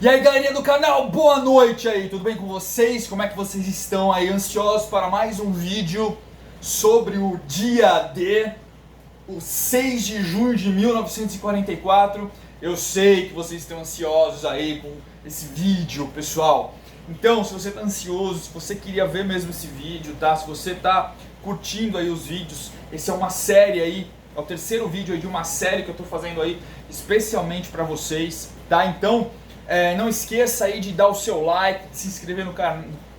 E aí, galerinha do canal, boa noite aí, tudo bem com vocês? Como é que vocês estão aí, ansiosos para mais um vídeo sobre o dia D, o 6 de junho de 1944? Eu sei que vocês estão ansiosos aí com esse vídeo, pessoal. Então, se você está ansioso, se você queria ver mesmo esse vídeo, tá? Se você está curtindo aí os vídeos, esse é uma série aí, é o terceiro vídeo aí de uma série que eu estou fazendo aí especialmente para vocês, tá? Então, não esqueça aí de dar o seu like, de se inscrever no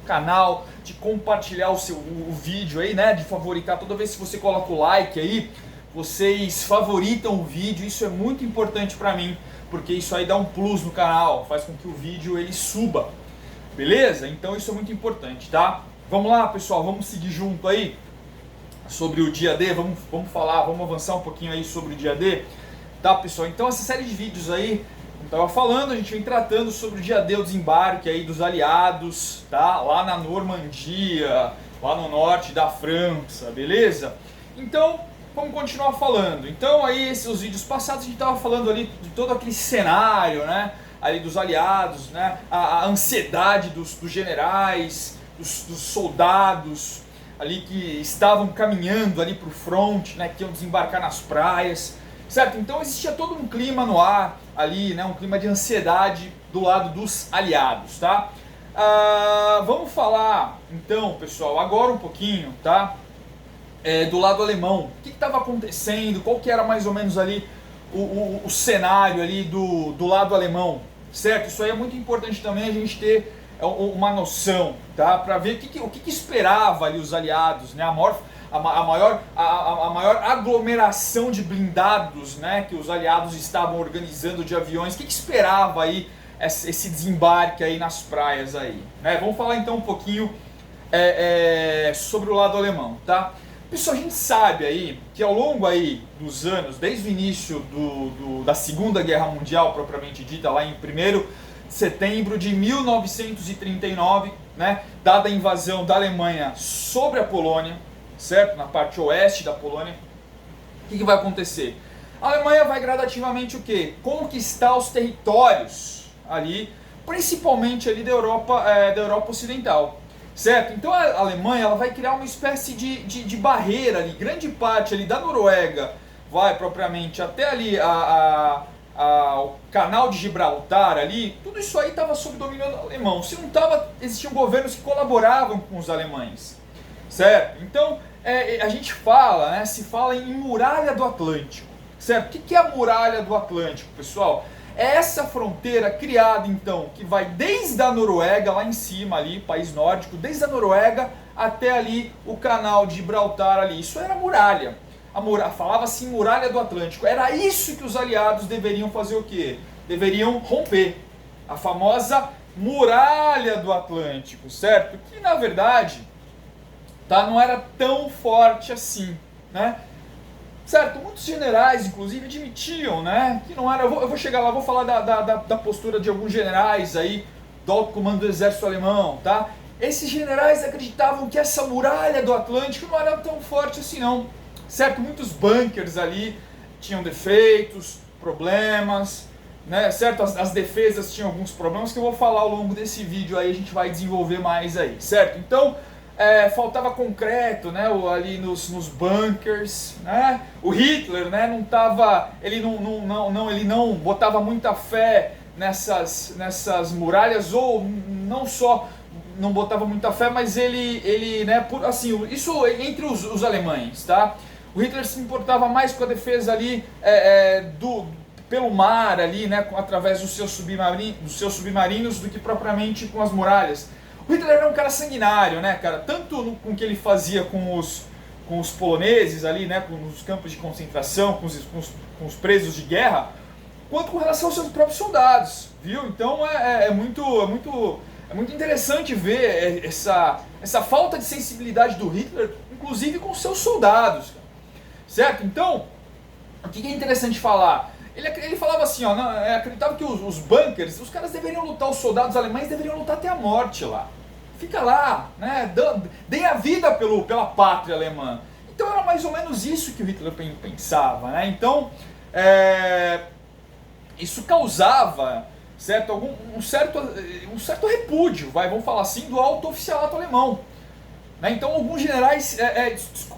canal, de compartilhar o vídeo aí, né? De favoritar. Toda vez que você coloca o like aí, vocês favoritam o vídeo. Isso é muito importante pra mim, porque isso aí dá um plus no canal, faz com que o vídeo ele suba. Beleza? Então isso é muito importante, tá? Vamos lá, pessoal, vamos seguir junto aí sobre o dia D, vamos falar, vamos avançar um pouquinho aí sobre o dia D. Tá, pessoal? Então essa série de vídeos aí, como estava falando, a gente vem tratando sobre o dia D, o desembarque aí dos aliados, tá? Lá na Normandia, lá no norte da França, beleza? Então, vamos continuar falando. Então aí, esses vídeos passados, a gente estava falando ali de todo aquele cenário, né? Ali dos aliados, né? A ansiedade dos generais, dos soldados ali que estavam caminhando ali para o front, né? Que iam desembarcar nas praias. Certo? Então existia todo um clima no ar ali, né? Um clima de ansiedade do lado dos aliados, tá? Vamos falar então, pessoal, agora um pouquinho, tá? Do lado alemão. O que estava acontecendo? Qual que era mais ou menos ali o cenário ali do lado alemão? Certo? Isso aí é muito importante também a gente ter uma noção, tá? Para ver o que esperava ali os aliados, né? A maior aglomeração de blindados, né, que os aliados estavam organizando de aviões. O que esperava aí esse desembarque aí nas praias aí, né? Vamos falar então um pouquinho sobre o lado alemão, tá? Pessoal, a gente sabe aí que ao longo aí dos anos, desde o início da Segunda Guerra Mundial propriamente dita, lá em 1º de setembro de 1939, né, dada a invasão da Alemanha sobre a Polônia, certo? Na parte oeste da Polônia, o que vai acontecer? A Alemanha vai gradativamente o quê? Conquistar os territórios ali, principalmente ali da Europa Ocidental, certo? Então a Alemanha ela vai criar uma espécie de barreira ali, grande parte ali da Noruega vai propriamente até ali o canal de Gibraltar ali, tudo isso aí estava sob domínio alemão. Se não estava, existiam governos que colaboravam com os alemães. Certo? Então, a gente fala, né, se fala em muralha do Atlântico. Certo? O que é a muralha do Atlântico, pessoal? É essa fronteira criada, então, que vai desde a Noruega, lá em cima ali, país nórdico, desde a Noruega até ali o canal de Gibraltar ali. Isso era muralha. Falava-se em muralha do Atlântico. Era isso que os aliados deveriam fazer o quê? Deveriam romper. A famosa muralha do Atlântico, certo? Que, na verdade, tá, não era tão forte assim, né? Certo, muitos generais, inclusive, admitiam, né, que não era... Eu vou chegar lá, vou falar da postura de alguns generais aí, do alto comando do exército alemão, tá? Esses generais acreditavam que essa muralha do Atlântico não era tão forte assim não, certo? Muitos bunkers ali tinham defeitos, problemas, né, certo? As defesas tinham alguns problemas que eu vou falar ao longo desse vídeo aí, a gente vai desenvolver mais aí, certo? Então, faltava concreto, né, ali nos bunkers, né? O Hitler, né, ele não botava muita fé nessas muralhas, ou não só não botava muita fé, mas ele né, assim, isso entre os alemães, tá? O Hitler se importava mais com a defesa ali pelo mar ali, né, através dos seus submarinos do que propriamente com as muralhas. O Hitler era um cara sanguinário, né, cara? Tanto com o que ele fazia com os poloneses ali, né, com os campos de concentração, com os presos de guerra, quanto com relação aos seus próprios soldados, viu? Então é muito interessante ver essa falta de sensibilidade do Hitler, inclusive com os seus soldados, certo? Então, o que é interessante falar? Ele falava assim, ó, acreditava que os bunkers, os caras deveriam lutar, os soldados alemães deveriam lutar até a morte lá. Fica lá, né? Dê a vida pela pátria alemã. Então era mais ou menos isso que o Hitler pensava, né? Então, isso causava certo? Um certo repúdio, vamos falar assim, do alto oficialato alemão. Né? Então alguns generais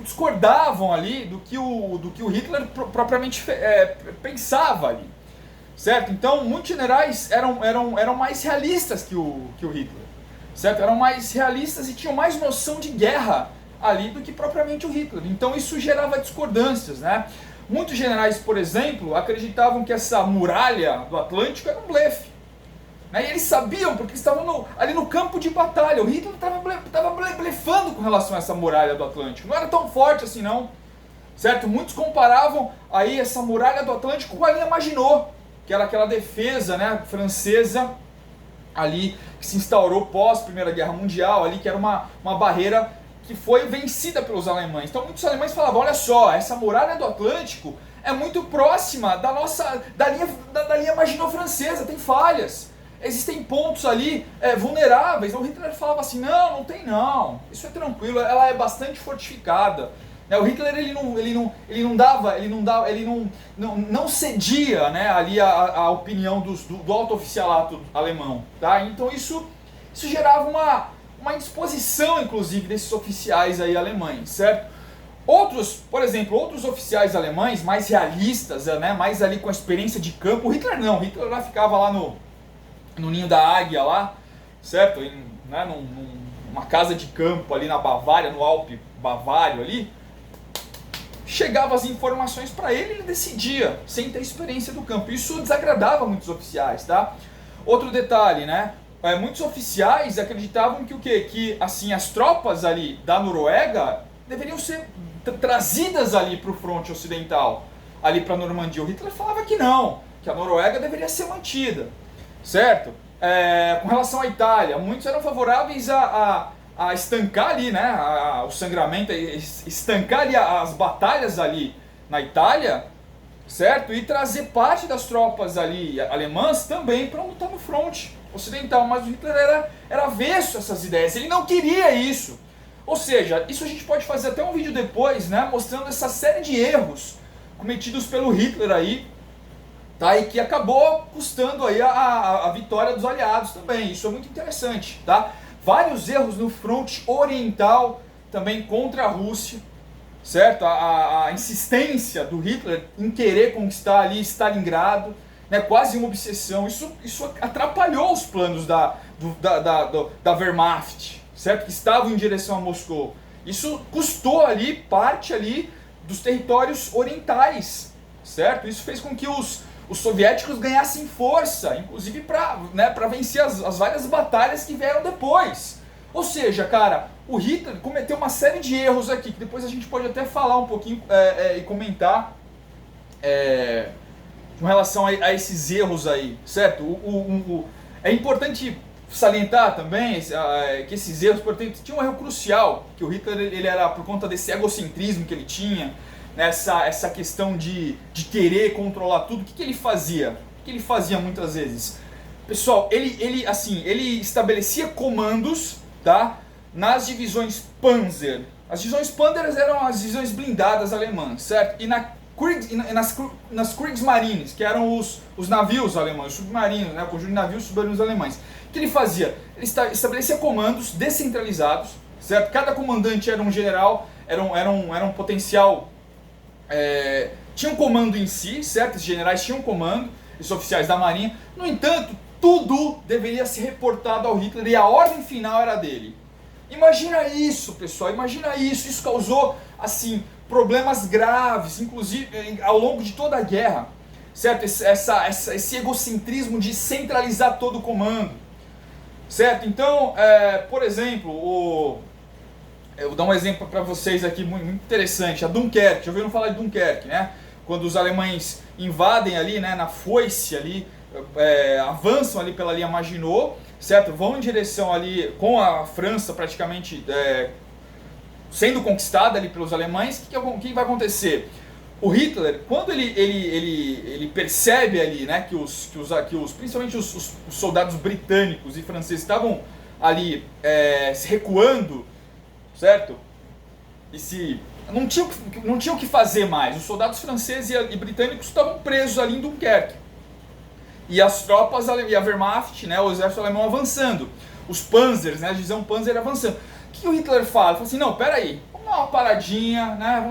discordavam ali do que o Hitler propriamente pensava ali, certo? Então muitos generais eram mais realistas que o Hitler, certo? Eram mais realistas e tinham mais noção de guerra ali do que propriamente o Hitler. Então isso gerava discordâncias, né? Muitos generais, por exemplo, acreditavam que essa muralha do Atlântico era um blefe. Né? E eles sabiam, porque estavam ali no campo de batalha. O Hitler estava blefando com relação a essa muralha do Atlântico. Não era tão forte assim não, certo? Muitos comparavam aí essa muralha do Atlântico com a linha Maginot, que era aquela defesa, né, francesa ali que se instaurou pós Primeira Guerra Mundial, ali que era uma barreira que foi vencida pelos alemães. Então muitos alemães falavam, olha só, essa muralha do Atlântico é muito próxima da linha Maginot francesa, tem falhas. Existem pontos ali vulneráveis. O Hitler falava assim, não tem não, isso é tranquilo, ela é bastante fortificada. O Hitler não cedia, né, ali a opinião do alto oficialato alemão, tá? Então isso gerava uma indisposição, inclusive, desses oficiais aí alemães, certo? Por exemplo, outros oficiais alemães mais realistas, né, mais ali com a experiência de campo, o Hitler não, o Hitler lá ficava lá no ninho da águia lá, certo? Né, numa casa de campo ali na Bavária, no Alpe Bavário ali, chegava as informações para ele decidia, sem ter experiência do campo. Isso desagradava muitos oficiais, tá? Outro detalhe, né? Muitos oficiais acreditavam que o quê? Que assim, as tropas ali da Noruega deveriam ser trazidas ali para o fronte ocidental, ali para a Normandia. O Hitler falava que não, que a Noruega deveria ser mantida, certo? Com relação à Itália, muitos eram favoráveis a estancar ali, né, o sangramento, estancar ali as batalhas ali na Itália, certo? E trazer parte das tropas ali alemãs também para lutar no fronte ocidental. Mas o Hitler era avesso a essas ideias, ele não queria isso. Ou seja, isso a gente pode fazer até um vídeo depois, né, mostrando essa série de erros cometidos pelo Hitler aí, tá? E que acabou custando aí a vitória dos aliados também. Isso é muito interessante, tá? Vários erros no fronte oriental também contra a Rússia, certo? A insistência do Hitler em querer conquistar ali Stalingrado, né? Quase uma obsessão. Isso atrapalhou os planos da Wehrmacht, certo? Que estavam em direção a Moscou. Isso custou ali parte ali dos territórios orientais, certo? Isso fez com que os soviéticos ganhassem força, inclusive para vencer as várias batalhas que vieram depois. Ou seja, cara, o Hitler cometeu uma série de erros aqui, que depois a gente pode até falar um pouquinho e comentar com relação a esses erros aí, certo? É importante salientar também que esses erros, portanto, tinha um erro crucial, que o Hitler ele era por conta desse egocentrismo que ele tinha, essa questão de querer controlar tudo. O que ele fazia? O que ele fazia muitas vezes? Pessoal, ele estabelecia comandos, tá, nas divisões Panzer. As divisões Panzer eram as divisões blindadas alemãs, certo? E nas Kriegsmarines, que eram os navios alemães, os submarinos, né, o conjunto de navios submarinos alemães. O que ele fazia? Ele estabelecia comandos descentralizados, certo? Cada comandante era um general, era um potencial... tinha um comando em si, certo? Esses generais tinham um comando, esses oficiais da marinha. No entanto, tudo deveria ser reportado ao Hitler e a ordem final era dele. Imagina isso, pessoal, imagina isso. Isso causou, assim, problemas graves, inclusive ao longo de toda a guerra, certo? Esse egocentrismo de centralizar todo o comando, certo? Então, por exemplo, eu vou dar um exemplo para vocês aqui muito interessante, a Dunkerque. Já ouviram falar de Dunkerque, né? Quando os alemães invadem ali, né, na foice ali, avançam ali pela linha Maginot, certo? Vão em direção ali com a França praticamente sendo conquistada ali pelos alemães. O que vai acontecer? O Hitler, quando ele percebe ali, né, que principalmente os soldados britânicos e franceses estavam ali se recuando, certo? Não tinha o que fazer mais. Os soldados franceses e britânicos estavam presos ali em Dunkerque. e as tropas, e a Wehrmacht, né, o exército alemão avançando, os Panzers, né, a divisão Panzer avançando. O que o Hitler fala? Ele fala assim, não, peraí, vamos dar uma paradinha, né,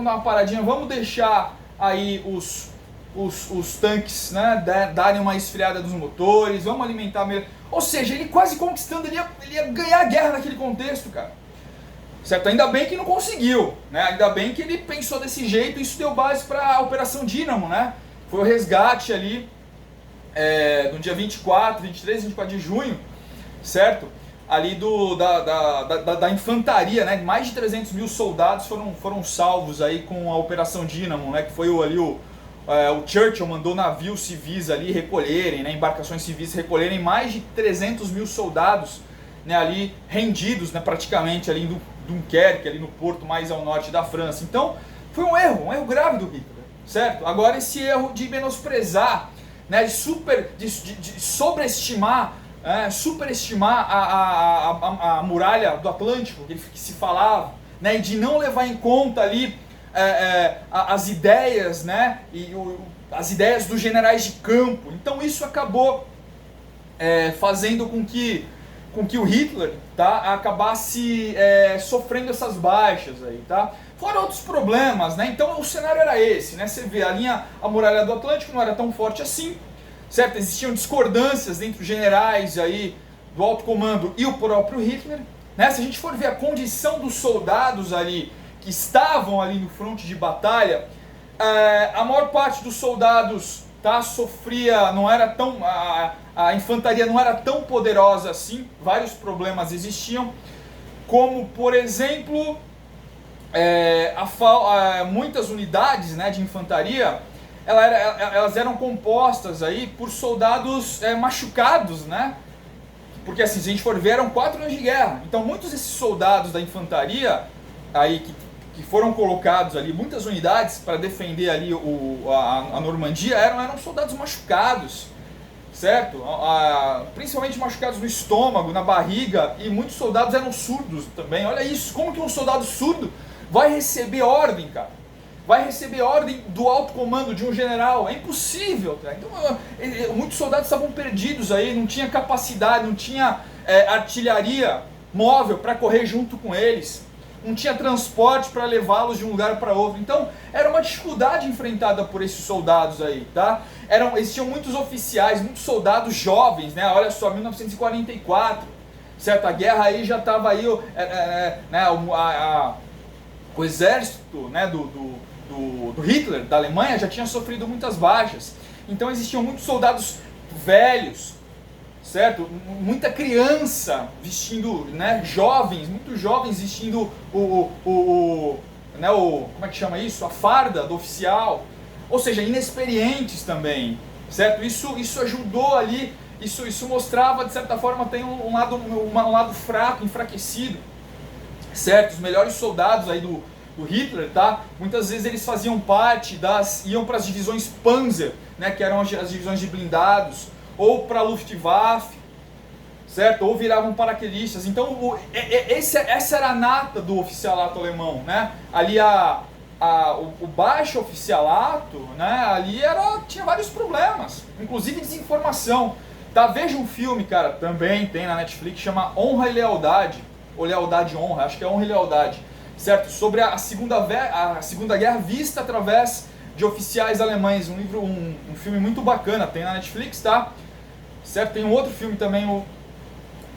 vamos deixar aí os tanques, né, darem uma esfriada dos motores, vamos alimentar melhor. Ou seja, ele quase conquistando, ele ia ganhar a guerra naquele contexto, cara. Certo? Ainda bem que não conseguiu, né? Ainda bem que ele pensou desse jeito, isso deu base para a Operação Dínamo, né? Foi o resgate ali no dia 23, 24 de junho, certo? Ali da infantaria, né? Mais de 300 mil soldados foram salvos aí com a Operação Dínamo, né? Que foi o Churchill mandou navios civis ali recolherem, né? Embarcações civis recolherem mais de 300 mil soldados, né? Ali rendidos, né? Praticamente ali em Dunkerque, ali no porto mais ao norte da França. Então foi um erro grave do Hitler, certo? Agora esse erro de menosprezar, né? De sobreestimar, superestimar a muralha do Atlântico, que se falava, né? E de não levar em conta ali as ideias, né? As ideias dos generais de campo. Então isso acabou fazendo com que o Hitler, tá, acabasse sofrendo essas baixas aí, tá? Fora outros problemas, né? Então o cenário era esse, né? Você vê, a muralha do Atlântico não era tão forte assim, certo? Existiam discordâncias entre os generais aí do alto comando e o próprio Hitler, né? Se a gente for ver a condição dos soldados ali que estavam ali no fronte de batalha, a maior parte dos soldados, tá, sofria, não era tão, a infantaria não era tão poderosa assim, vários problemas existiam, como por exemplo, muitas unidades, né, de infantaria, elas eram compostas aí por soldados machucados, né? Porque assim, se a gente for ver, eram 4 anos de guerra. Então muitos desses soldados da infantaria aí que foram colocados ali, muitas unidades para defender ali a Normandia, eram soldados machucados, certo? Principalmente machucados no estômago, na barriga, e muitos soldados eram surdos também. Olha isso, como que um soldado surdo vai receber ordem, cara? Vai receber ordem do alto comando de um general? É impossível, cara. Então, muitos soldados estavam perdidos aí, não tinha capacidade, não tinha artilharia móvel para correr junto com eles, não tinha transporte para levá-los de um lugar para outro. Então era uma dificuldade enfrentada por esses soldados aí, tá? Existiam muitos oficiais, muitos soldados jovens, né? Olha só, 1944, certo? A guerra aí já estava aí, né? O exército, né? do Hitler, da Alemanha, já tinha sofrido muitas baixas. Então existiam muitos soldados velhos, certo? Muita criança vestindo, né, muitos jovens vestindo como é que chama isso? A farda do oficial, ou seja, inexperientes também, certo? Isso ajudou ali, isso mostrava, de certa forma, tem um lado fraco, enfraquecido, certo? Os melhores soldados aí do Hitler, tá? Muitas vezes eles faziam parte iam para as divisões Panzer, né, que eram as divisões de blindados, ou para a Luftwaffe, certo? Ou viravam paraquedistas. Então essa era a nata do oficialato alemão, né? Ali o baixo oficialato, né? Ali tinha vários problemas, inclusive desinformação. Tá? Veja um filme, cara, também tem na Netflix, chama Honra e Lealdade, ou Lealdade e Honra, acho que é Honra e Lealdade, certo? Sobre a Segunda Guerra vista através de oficiais alemães, um filme muito bacana, tem na Netflix, tá? Certo? Tem um outro filme também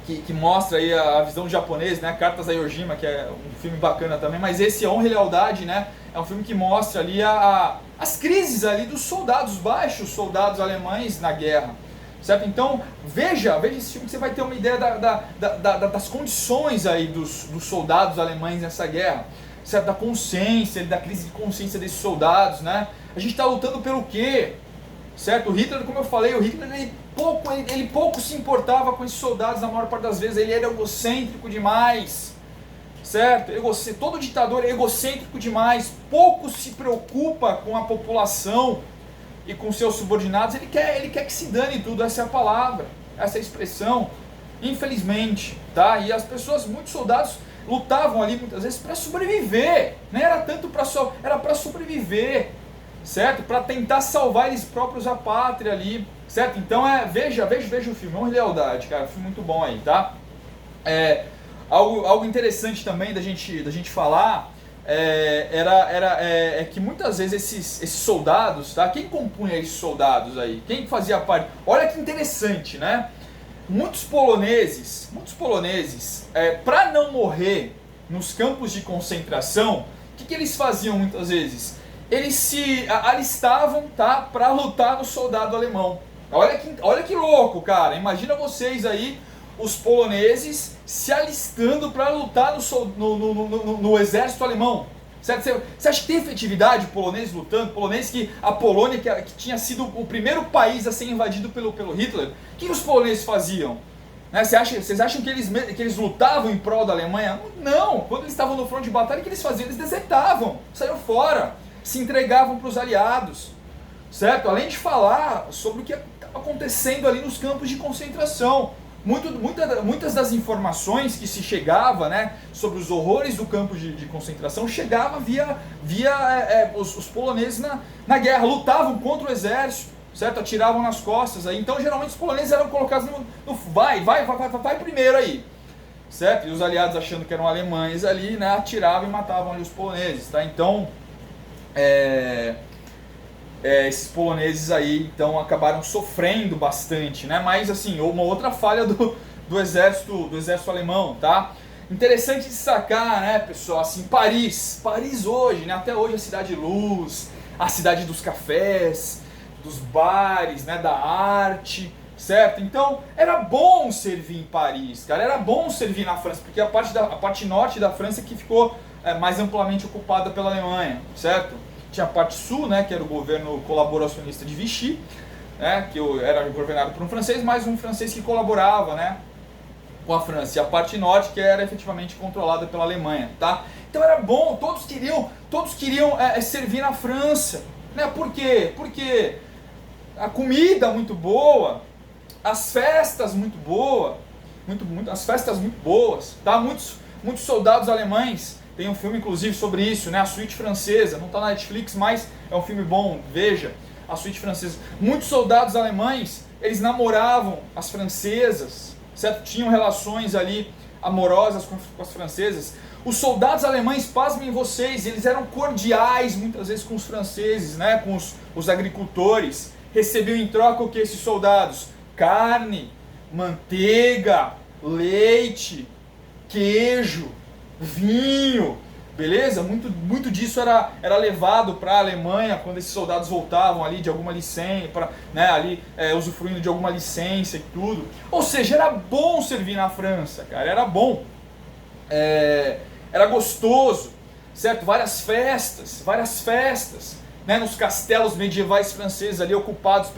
que mostra aí a visão japonesa, né? Cartas a Yojima, que é um filme bacana também, mas esse Honra e Lealdade, né? É um filme que mostra ali as crises ali dos soldados baixos, soldados alemães na guerra, certo? Então veja esse filme que você vai ter uma ideia das condições aí dos soldados alemães nessa guerra, certo? Da consciência, da crise de consciência desses soldados, né? A gente está lutando pelo quê? Certo? O Hitler, como eu falei, ele pouco se importava com esses soldados na maior parte das vezes, ele era egocêntrico demais, certo? Todo ditador é egocêntrico demais, pouco se preocupa com a população e com seus subordinados, ele quer que se dane tudo, essa é a palavra, essa é a expressão, infelizmente, tá? E as pessoas, muitos soldados lutavam ali muitas vezes para sobreviver, não era tanto era para sobreviver, certo? Para tentar salvar eles próprios a pátria ali, certo? Então veja o filme, Honra e Lealdade, cara, um filme muito bom aí, tá? Algo interessante também da gente falar é que muitas vezes esses soldados, tá? Quem compunha esses soldados aí? Quem fazia parte? Olha que interessante, né? Muitos poloneses, para não morrer nos campos de concentração, o que eles faziam muitas vezes? Eles se alistavam, tá, para lutar no soldado alemão. Olha que louco, cara. Imagina vocês aí, os poloneses se alistando para lutar no exército alemão. Certo? Você acha que tem efetividade poloneses lutando? Poloneses que a Polônia, que tinha sido o primeiro país a ser invadido pelo Hitler, o que os poloneses faziam? Né? Vocês acham que eles lutavam em prol da Alemanha? Não! Quando eles estavam no fronte de batalha, o que eles faziam? Eles desertavam, saíram fora, se entregavam para os aliados. Certo? Além de falar sobre o que estava acontecendo ali nos campos de concentração. Muitas das informações que se chegava, né, sobre os horrores do campo de concentração chegava via os poloneses na guerra, lutavam contra o exército, certo? Atiravam nas costas, aí. Então geralmente os poloneses eram colocados no vai primeiro aí, certo? E os aliados, achando que eram alemães ali, né, atiravam e matavam ali os poloneses, tá? Então esses poloneses aí então acabaram sofrendo bastante, né? Mas assim, uma outra falha do exército alemão, tá? Interessante destacar, né, pessoal, assim, Paris hoje, né? Até hoje a cidade de luz, a cidade dos cafés, dos bares, né, da arte, certo? Então era bom servir em Paris, cara, era bom servir na França, porque a parte norte da França que ficou mais amplamente ocupada pela Alemanha, certo? Tinha a parte sul, né, que era o governo colaboracionista de Vichy, né, que era governado por um francês, mas um francês que colaborava, né, com a França. E a parte norte, que era efetivamente controlada pela Alemanha, tá? Então era bom, todos queriam servir na França, né? Por quê? Porque a comida muito boa, as festas muito boas, as festas muito boas, tá? Muitos soldados alemães. Tem um filme, inclusive, sobre isso, né? A Suíte Francesa. Não está na Netflix, mas é um filme bom. Veja, A Suíte Francesa. Muitos soldados alemães, eles namoravam as francesas, certo? Tinham relações ali amorosas com as francesas. Os soldados alemães, pasmem vocês, eles eram cordiais muitas vezes com os franceses, né? Com os agricultores. Recebiam em troca o que esses soldados? Carne, manteiga, leite, queijo, vinho, beleza? Muito disso era levado para a Alemanha quando esses soldados voltavam ali de alguma licença, né, ali usufruindo de alguma licença e tudo. Ou seja, era bom servir na França, cara, era bom, era gostoso, certo? Várias festas, né, nos castelos medievais franceses ali ocupados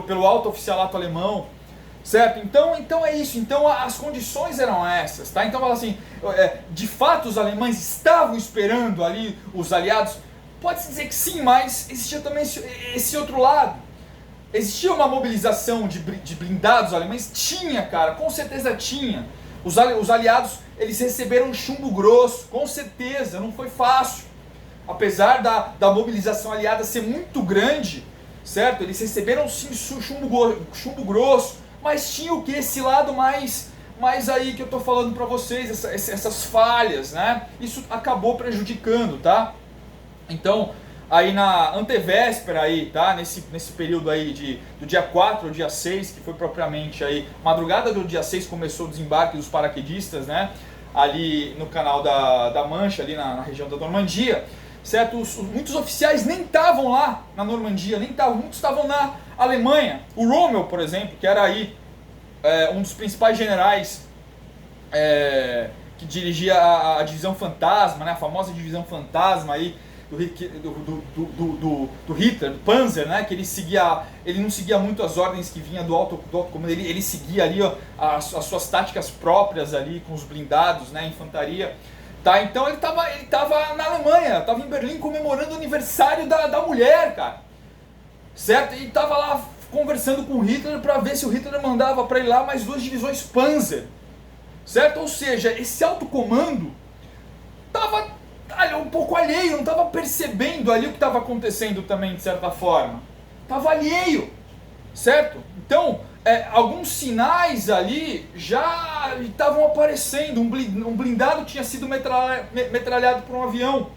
pelo alto oficialato alemão. Certo? Então é isso. Então as condições eram essas, tá? Então fala assim, de fato os alemães estavam esperando ali os aliados. Pode-se dizer que sim, mas existia também esse outro lado. Existia uma mobilização de blindados alemães? Tinha, cara, com certeza tinha. Os aliados, eles receberam chumbo grosso, com certeza, não foi fácil. Apesar da mobilização aliada ser muito grande, certo? Eles receberam sim chumbo grosso. Mas tinha o que? Esse lado mais aí que eu tô falando pra vocês, essas falhas, né? Isso acabou prejudicando, tá? Então, aí na antevéspera aí, tá? Nesse período aí do dia 4 ao dia 6, que foi propriamente aí, madrugada do dia 6 começou o desembarque dos paraquedistas, né? Ali no canal da Mancha, ali na região da Normandia, certo? Muitos oficiais nem estavam lá na Normandia, muitos estavam na Alemanha. O Rommel, por exemplo, que era aí um dos principais generais que dirigia a divisão fantasma, né? A famosa divisão fantasma aí do Hitler, do Panzer, né? Que ele não seguia muito as ordens que vinha do alto comando, ele seguia ali as suas táticas próprias ali com os blindados, né? Infantaria. Tá, então ele tava na Alemanha, estava em Berlim comemorando o aniversário da mulher, cara. Certo? E estava lá conversando com o Hitler para ver se o Hitler mandava para ele lá mais 2 divisões Panzer. Certo? Ou seja, esse alto comando estava um pouco alheio, não estava percebendo ali o que estava acontecendo também, de certa forma. Estava alheio. certo? Então, alguns sinais ali já estavam aparecendo. Um blindado tinha sido metralhado por um avião,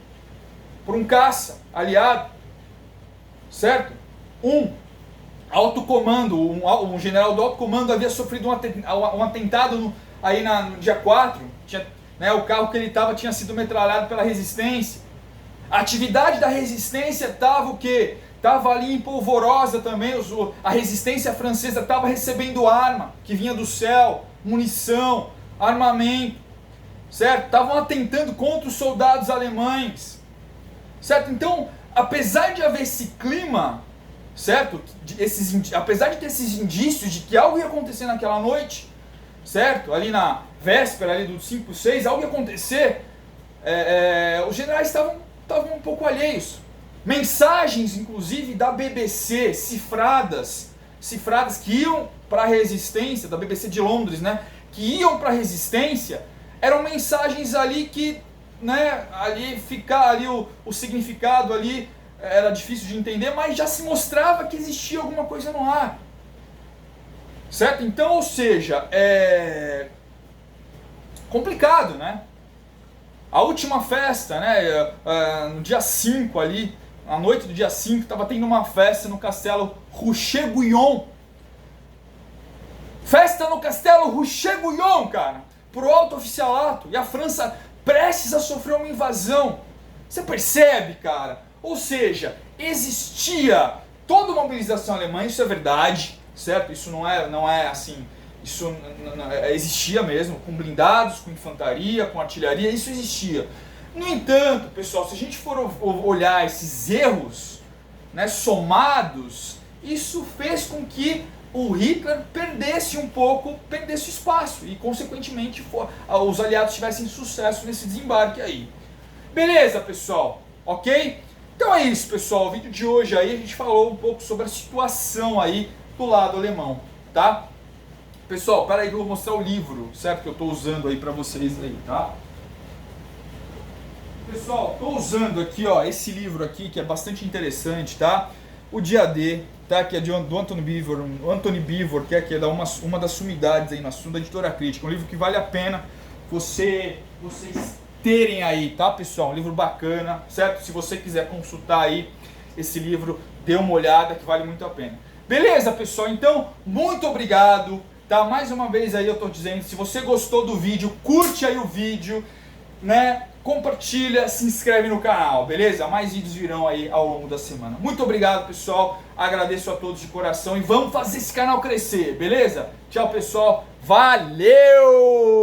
por um caça aliado, certo? Alto comando, um general do alto comando havia sofrido um atentado aí no dia 4, o carro que ele estava tinha sido metralhado pela resistência. A atividade da resistência estava o quê? Estava ali em polvorosa também, a resistência francesa estava recebendo arma que vinha do céu, munição, armamento, certo? Estavam atentando contra os soldados alemães, certo? Então, apesar de haver esse clima, certo? Apesar de ter esses indícios de que algo ia acontecer naquela noite, certo? Ali na véspera ali do 5/6, algo ia acontecer, os generais estavam um pouco alheios. Mensagens, inclusive, da BBC, cifradas que iam para a resistência, da BBC de Londres, né? Que iam para a resistência, eram mensagens ali que, né? Ali o significado ali era difícil de entender, mas já se mostrava que existia alguma coisa no ar, certo? Então, ou seja, complicado, né? A última festa, né? No dia 5 ali, na noite do dia 5, estava tendo uma festa no castelo Rocher-Guyon. Festa no castelo Rocher-Guyon, cara, pro alto oficialato, e a França prestes a sofrer uma invasão. Você percebe, cara? Ou seja, existia toda uma mobilização alemã, isso é verdade, certo? Isso não é assim, isso existia mesmo, com blindados, com infantaria, com artilharia, isso existia. No entanto, pessoal, se a gente for olhar esses erros, né, somados, isso fez com que o Hitler perdesse espaço e, consequentemente, os aliados tivessem sucesso nesse desembarque aí. Beleza, pessoal? Ok? Então é isso, pessoal. O vídeo de hoje aí a gente falou um pouco sobre a situação aí do lado alemão, tá? Pessoal, peraí que eu vou mostrar o livro, certo? Que eu estou usando aí para vocês aí, tá? Pessoal, estou usando aqui, ó, esse livro aqui que é bastante interessante, tá? O Dia D, tá? Que é do Anthony Beevor, que é uma das sumidades aí no assunto da Editora Crítica. Um livro que vale a pena vocês terem aí, tá, pessoal? Um livro bacana, certo? Se você quiser consultar aí esse livro, dê uma olhada que vale muito a pena. Beleza, pessoal? Então, muito obrigado, tá? Mais uma vez aí eu tô dizendo, se você gostou do vídeo, curte aí o vídeo, né? Compartilha, se inscreve no canal, beleza? Mais vídeos virão aí ao longo da semana. Muito obrigado, pessoal. Agradeço a todos de coração e vamos fazer esse canal crescer, beleza? Tchau, pessoal. Valeu!